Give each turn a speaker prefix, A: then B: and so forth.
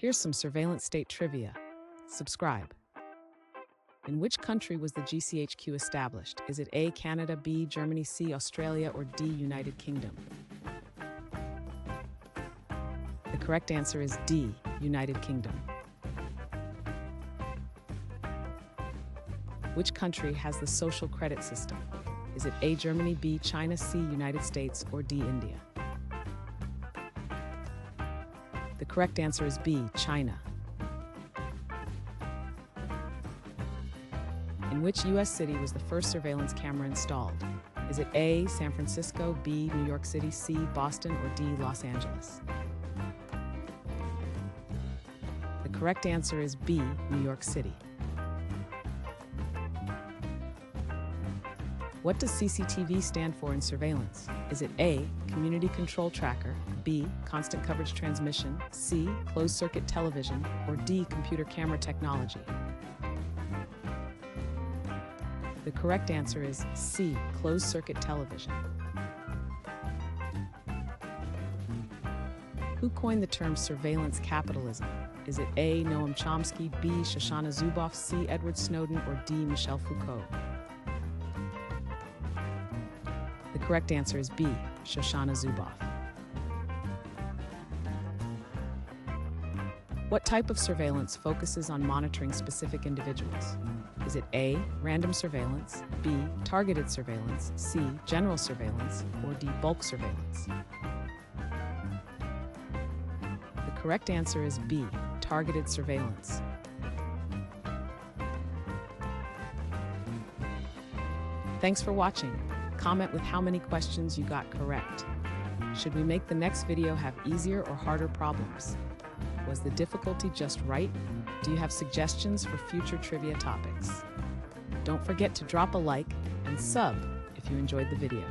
A: Here's some surveillance state trivia. Subscribe. In which country was the GCHQ established? Is it A, Canada, B, Germany, C, Australia, or D, United Kingdom? The correct answer is D, United Kingdom. Which country has the social credit system? Is it A, Germany, B, China, C, United States, or D, India? The correct answer is B, China. In which U.S. city was the first surveillance camera installed? Is it A, San Francisco, B, New York City, C, Boston, or D, Los Angeles? The correct answer is B, New York City. What does CCTV stand for in surveillance? Is it A, Community Control Tracker, B, Constant Coverage Transmission, C, Closed Circuit Television, or D, Computer Camera Technology? The correct answer is C, Closed Circuit Television. Who coined the term surveillance capitalism? Is it A, Noam Chomsky, B, Shoshana Zuboff, C, Edward Snowden, or D, Michel Foucault? The correct answer is B, Shoshana Zuboff. What type of surveillance focuses on monitoring specific individuals? Is it A, random surveillance, B, targeted surveillance, C, general surveillance, or D, bulk surveillance? The correct answer is B, targeted surveillance. Thanks for watching. Comment with how many questions you got correct. Should we make the next video have easier or harder problems? Was the difficulty just right? Do you have suggestions for future trivia topics? Don't forget to drop a like and sub if you enjoyed the video.